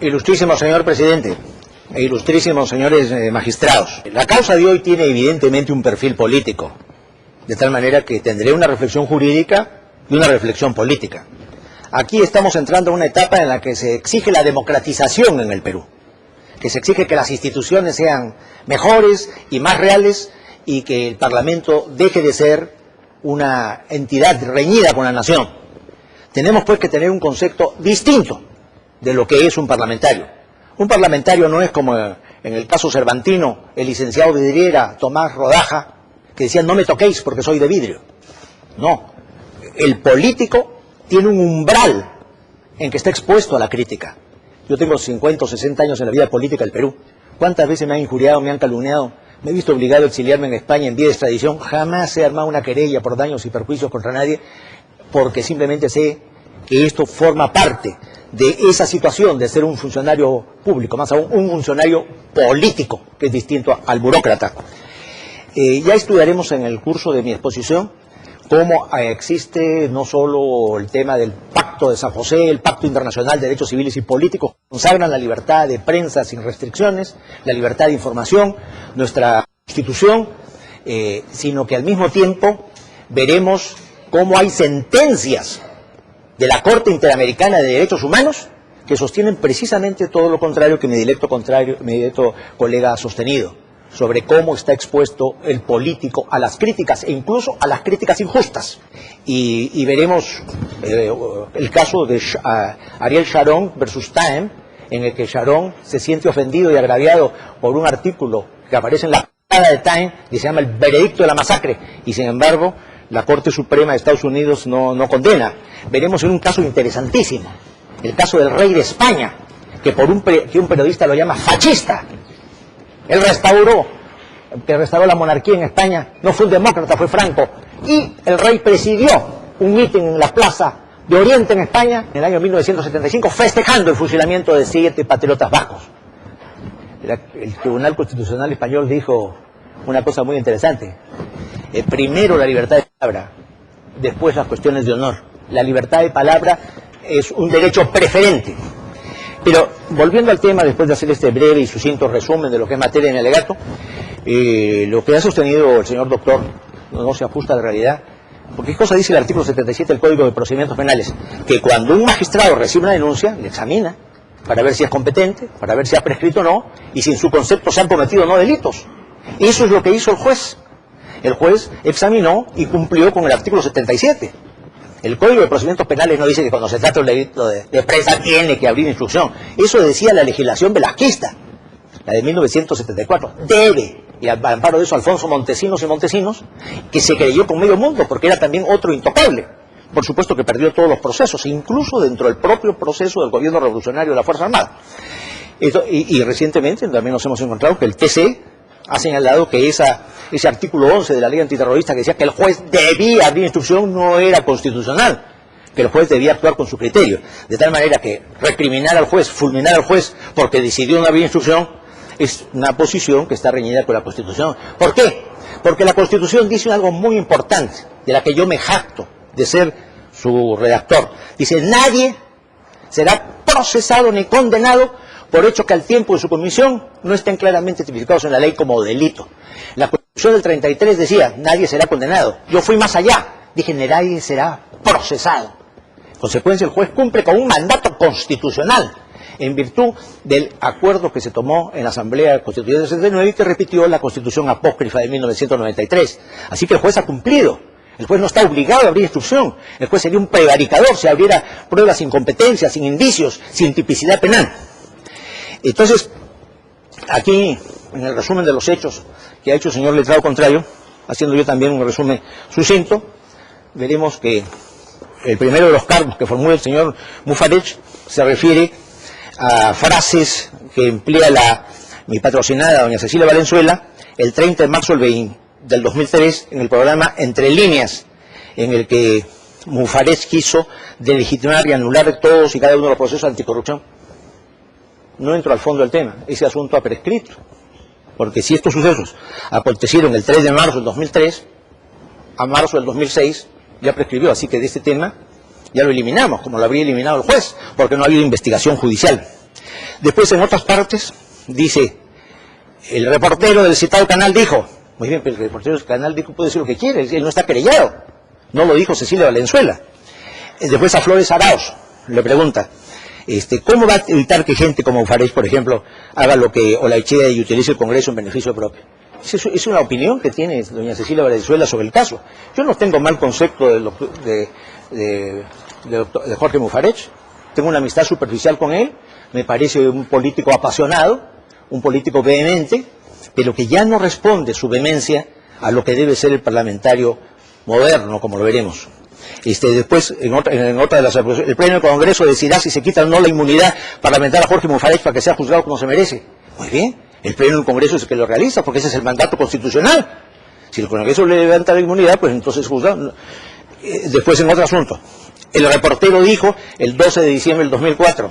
Ilustrísimo señor presidente, e ilustrísimos señores magistrados, la causa de hoy tiene evidentemente un perfil político, de tal manera que tendré una reflexión jurídica y una reflexión política. Aquí estamos entrando a una etapa en la que se exige la democratización en el Perú, que se exige que las instituciones sean mejores y más reales y que el Parlamento deje de ser una entidad reñida con la nación. Tenemos pues que tener un concepto distinto de lo que es un parlamentario. Un parlamentario no es como en el caso cervantino, el licenciado vidriera Tomás Rodaja, que decía no me toquéis porque soy de vidrio. No, el político tiene un umbral en que está expuesto a la crítica. Yo tengo 50 o 60 años en la vida política del Perú. ¿Cuántas veces me han injuriado, me han calumniado? Me he visto obligado a exiliarme en España en vía de extradición. Jamás he armado una querella por daños y perjuicios contra nadie, porque simplemente sé que esto forma parte de esa situación de ser un funcionario público, más aún un funcionario político, que es distinto al burócrata. Ya estudiaremos en el curso de mi exposición cómo existe no solo el tema del Pacto de San José, el Pacto Internacional de Derechos Civiles y Políticos, que consagran la libertad de prensa sin restricciones, la libertad de información, nuestra Constitución, sino que al mismo tiempo veremos cómo hay sentencias de la Corte Interamericana de Derechos Humanos que sostienen precisamente todo lo contrario que mi directo colega ha sostenido, sobre cómo está expuesto el político a las críticas e incluso a las críticas injustas. Y veremos el caso de Ariel Sharon versus Time, en el que Sharon se siente ofendido y agraviado por un artículo que aparece en la portada de Time y se llama El veredicto de la masacre, y sin embargo la Corte Suprema de Estados Unidos no condena. Veremos en un caso interesantísimo, el caso del rey de España, que un periodista lo llama fascista. Él restauró la monarquía en España, no fue un demócrata, fue Franco, y el rey presidió un mitin en la Plaza de Oriente en España en el año 1975, festejando el fusilamiento de 7 patriotas vascos. El Tribunal Constitucional Español dijo una cosa muy interesante: primero la libertad de palabra, después las cuestiones de honor. La libertad de palabra es un derecho preferente. Pero volviendo al tema, después de hacer este breve y sucinto resumen de lo que es materia en el alegato, lo que ha sostenido el señor doctor no se ajusta a la realidad. Porque ¿qué cosa dice el artículo 77 del Código de Procedimientos Penales? Que cuando un magistrado recibe una denuncia, le examina para ver si es competente, para ver si ha prescrito o no, y si en su concepto se han cometido o no delitos. Eso es lo que hizo el juez. El juez examinó y cumplió con el artículo 77. El Código de Procedimientos Penales no dice que cuando se trata de un delito de prensa tiene que abrir instrucción. Eso decía la legislación velasquista, la de 1974. Debe, y al amparo de eso Alfonso Montesinos y Montesinos, que se creyó con medio mundo, porque era también otro intocable. Por supuesto que perdió todos los procesos, incluso dentro del propio proceso del gobierno revolucionario de la Fuerza Armada. Y recientemente también nos hemos encontrado que el TC ha señalado que ese artículo 11 de la ley antiterrorista que decía que el juez debía abrir instrucción no era constitucional, que el juez debía actuar con su criterio. De tal manera que recriminar al juez, fulminar al juez porque decidió no abrir instrucción, es una posición que está reñida con la Constitución. ¿Por qué? Porque la Constitución dice algo muy importante, de la que yo me jacto de ser su redactor. Dice: nadie será procesado ni condenado por hechos que al tiempo de su comisión no estén claramente tipificados en la ley como delito. La Constitución del 33 decía: nadie será condenado. Yo fui más allá, dije: nadie será procesado. En consecuencia, el juez cumple con un mandato constitucional en virtud del acuerdo que se tomó en la Asamblea Constituyente del 69 y que repitió la Constitución apócrifa de 1993. Así que el juez ha cumplido. El juez no está obligado a abrir instrucción. El juez sería un prevaricador si abriera pruebas sin competencia, sin indicios, sin tipicidad penal. Entonces, aquí, en el resumen de los hechos que ha hecho el señor letrado contrario, haciendo yo también un resumen sucinto, veremos que el primero de los cargos que formula el señor Mufarech se refiere a frases que emplea mi patrocinada, doña Cecilia Valenzuela, el 30 de marzo del 2003, en el programa Entre Líneas, en el que Mufarech quiso delegitimar y anular todos y cada uno de los procesos de anticorrupción. No entro al fondo del tema, ese asunto ha prescrito, porque si estos sucesos acontecieron el 3 de marzo del 2003, a marzo del 2006 ya prescribió, así que de este tema ya lo eliminamos, como lo habría eliminado el juez, porque no ha habido investigación judicial. Después, en otras partes, dice, el reportero del citado canal dijo, muy bien, pero el reportero del canal dijo, puede decir lo que quiere, él no está querellado, no lo dijo Cecilia Valenzuela. Después a Flores Arauz le pregunta, ¿cómo va a evitar que gente como Farage, por ejemplo, haga lo que Olaechea y utilice el Congreso en beneficio propio? Es una opinión que tiene doña Cecilia Valenzuela sobre el caso. Yo no tengo mal concepto de Jorge Mufarech, tengo una amistad superficial con él, me parece un político apasionado, un político vehemente, pero que ya no responde su vehemencia a lo que debe ser el parlamentario moderno, como lo veremos. Después, en otra de las el Pleno del Congreso decidirá si se quita o no la inmunidad parlamentaria a Jorge Mufarech para que sea juzgado como se merece. Muy bien, el Pleno del Congreso es el que lo realiza, porque ese es el mandato constitucional. Si el Congreso le levanta la inmunidad, pues entonces juzga. Después, en otro asunto, el reportero dijo el 12 de diciembre del 2004,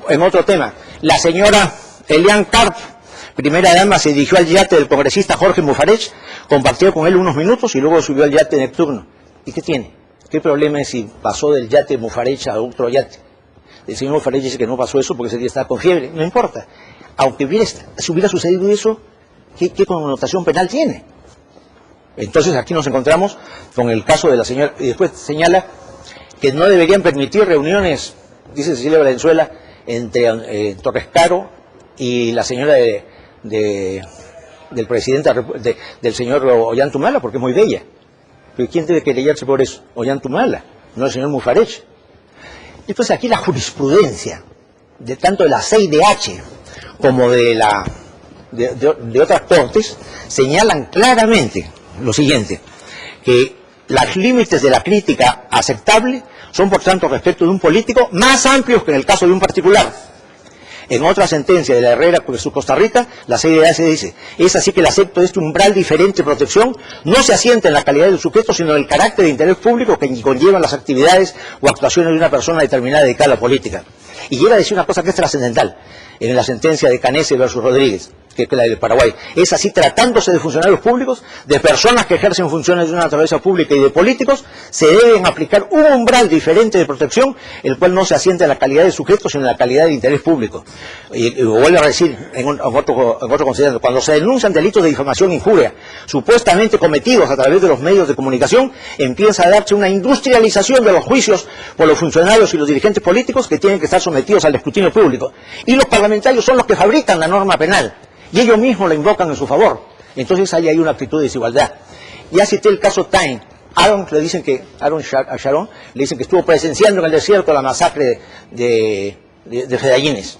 en otro tema, la señora Elian Karp, primera dama, se dirigió al yate del congresista Jorge Mufarech, compartió con él unos minutos y luego subió al yate Neptuno. ¿Y qué tiene? ¿Qué problema es si pasó del yate Mufarech a otro yate? El señor Mufarech dice que no pasó eso porque ese día estaba con fiebre. No importa. Aunque si hubiera sucedido eso, ¿qué connotación penal tiene? Entonces aquí nos encontramos con el caso de la señora, y después señala que no deberían permitir reuniones, dice Cecilia Valenzuela, entre Torres Caro y la señora del presidente del señor Ollantumala, porque es muy bella. Pero ¿quién debe querellarse por eso? Ollantumala, no el señor Mufarech. Después aquí la jurisprudencia, tanto de la CIDH como de otras cortes, señalan claramente lo siguiente, que los límites de la crítica aceptable son, por tanto, respecto de un político, más amplios que en el caso de un particular. En otra sentencia de la Herrera versus Costa Rica, la CIDH dice, es así que el acepto de este umbral diferente de protección no se asienta en la calidad del sujeto, sino en el carácter de interés público que conllevan las actividades o actuaciones de una persona determinada dedicada a la política. Y llega a decir una cosa que es trascendental, en la sentencia de Canese versus Rodríguez, que es la del Paraguay. Es así, tratándose de funcionarios públicos, de personas que ejercen funciones de una naturaleza pública y de políticos, se deben aplicar un umbral diferente de protección, el cual no se asienta en la calidad de sujeto, sino en la calidad de interés público. Y vuelvo a decir, en otro considerando, cuando se denuncian delitos de difamación e injuria, supuestamente cometidos a través de los medios de comunicación, empieza a darse una industrialización de los juicios por los funcionarios y los dirigentes políticos que tienen que estar sometidos al escrutinio público. Y los parlamentarios son los que fabrican la norma penal. Y ellos mismos la invocan en su favor. Entonces ahí hay una actitud de desigualdad. Ya cité el caso Time. Aaron Sharon le dicen que estuvo presenciando en el desierto la masacre de Medellines.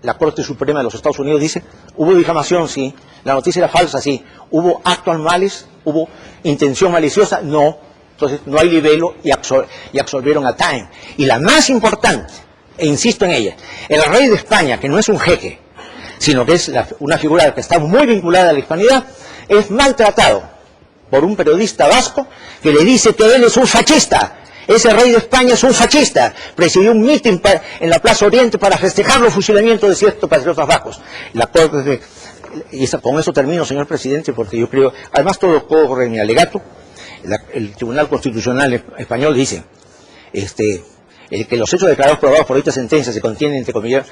La Corte Suprema de los Estados Unidos dice, hubo difamación, sí. La noticia era falsa, sí. Hubo acto al malice, hubo intención maliciosa, no. Entonces no hay libelo y absolvieron a Time. Y la más importante, e insisto en ella, el rey de España, que no es un jeque, sino que es una figura que está muy vinculada a la hispanidad, es maltratado por un periodista vasco que le dice que él es un fascista. Ese rey de España es un fascista. Presidió un mitin en la Plaza Oriente para festejar los fusilamientos de ciertos patriotas vascos. Con eso termino, señor presidente, porque yo creo, además todo corre en mi alegato. El Tribunal Constitucional español dice que los hechos declarados probados por esta sentencia se contienen, entre comillas,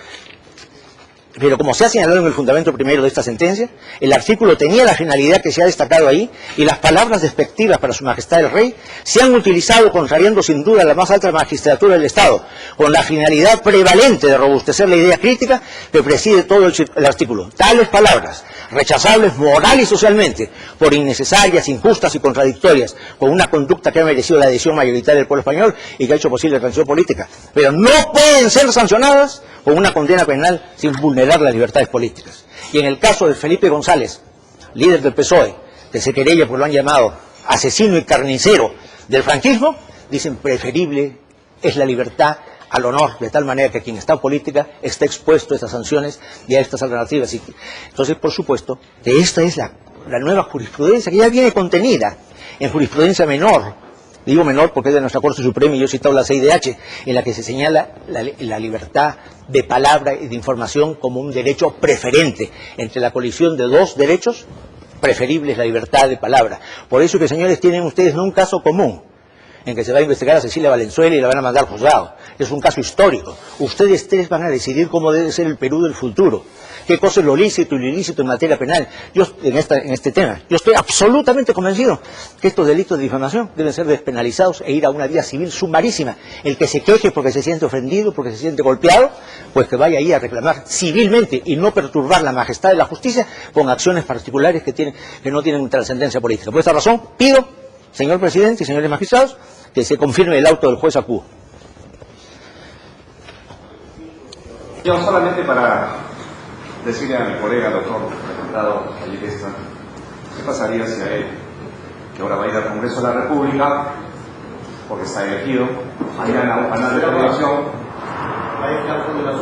pero como se ha señalado en el fundamento primero de esta sentencia, el artículo tenía la finalidad que se ha destacado ahí, y las palabras despectivas para su majestad el rey se han utilizado contrariando sin duda la más alta magistratura del Estado, con la finalidad prevalente de robustecer la idea crítica que preside todo el artículo. Tales palabras, rechazables moral y socialmente, por innecesarias, injustas y contradictorias, con una conducta que ha merecido la adhesión mayoritaria del pueblo español y que ha hecho posible la transición política, pero no pueden ser sancionadas con una condena penal sin vulnerar las libertades políticas. Y en el caso de Felipe González, líder del PSOE, que se querella porque lo han llamado asesino y carnicero del franquismo, dicen preferible es la libertad al honor, de tal manera que quien está en política está expuesto a estas sanciones y a estas alternativas. Entonces, por supuesto, que esta es la nueva jurisprudencia que ya viene contenida en jurisprudencia menor. Digo menor porque es de nuestra Corte Suprema y yo he citado la CIDH, en la que se señala la libertad de palabra y de información como un derecho preferente entre la colisión de dos derechos preferible es la libertad de palabra. Por eso que, señores, tienen ustedes no un caso común, en que se va a investigar a Cecilia Valenzuela y la van a mandar al juzgado. Es un caso histórico. Ustedes tres van a decidir cómo debe ser el Perú del futuro. Qué cosa es lo lícito y lo ilícito en materia penal. Yo, en este tema, yo estoy absolutamente convencido que estos delitos de difamación deben ser despenalizados e ir a una vía civil sumarísima. El que se queje porque se siente ofendido, porque se siente golpeado, pues que vaya ahí a reclamar civilmente y no perturbar la majestad de la justicia con acciones particulares que no tienen trascendencia política. Por esta razón, pido, señor presidente y señores magistrados, que se confirme el auto del juez Acuo. Yo solamente para decirle a mi colega, doctor representado Ayelesta, ¿qué pasaría si a él, que ahora va a ir al Congreso de la República, porque está elegido, mañana a un canal de televisión?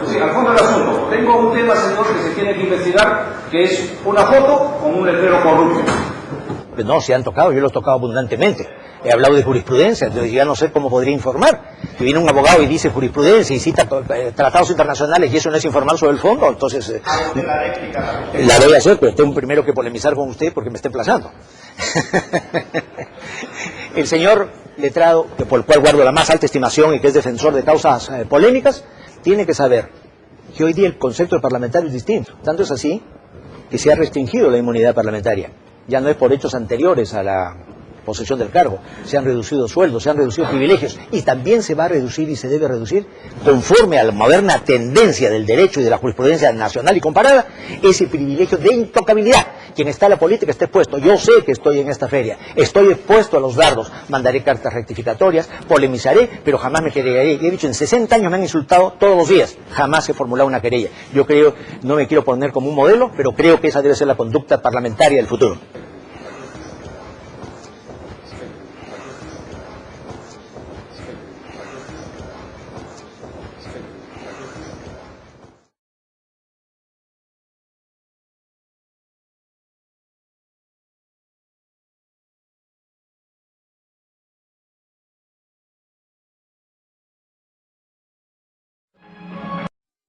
Sí, al fondo del asunto. Tengo un tema, señor, que se tiene que investigar, que es una foto con un letrero corrupto. No, se han tocado, yo los he tocado abundantemente. He hablado de jurisprudencia, entonces ya no sé cómo podría informar. Que viene un abogado y dice jurisprudencia y cita tratados internacionales y eso no es informar sobre el fondo, entonces la voy a hacer, pero tengo primero que polemizar con usted porque me está emplazando. El señor letrado, que por el cual guardo la más alta estimación y que es defensor de causas polémicas, tiene que saber que hoy día el concepto de parlamentario es distinto. Tanto es así que se ha restringido la inmunidad parlamentaria. Ya no es por hechos anteriores a la posesión del cargo, se han reducido sueldos, se han reducido privilegios y también se va a reducir y se debe reducir conforme a la moderna tendencia del derecho y de la jurisprudencia nacional y comparada ese privilegio de intocabilidad. Quien está en la política está expuesto. Yo sé que estoy en esta feria, estoy expuesto a los dardos, mandaré cartas rectificatorias, polemizaré, pero jamás me querellaré. He dicho, en 60 años me han insultado todos los días, jamás he formulado una querella. Yo creo, no me quiero poner como un modelo, pero creo que esa debe ser la conducta parlamentaria del futuro.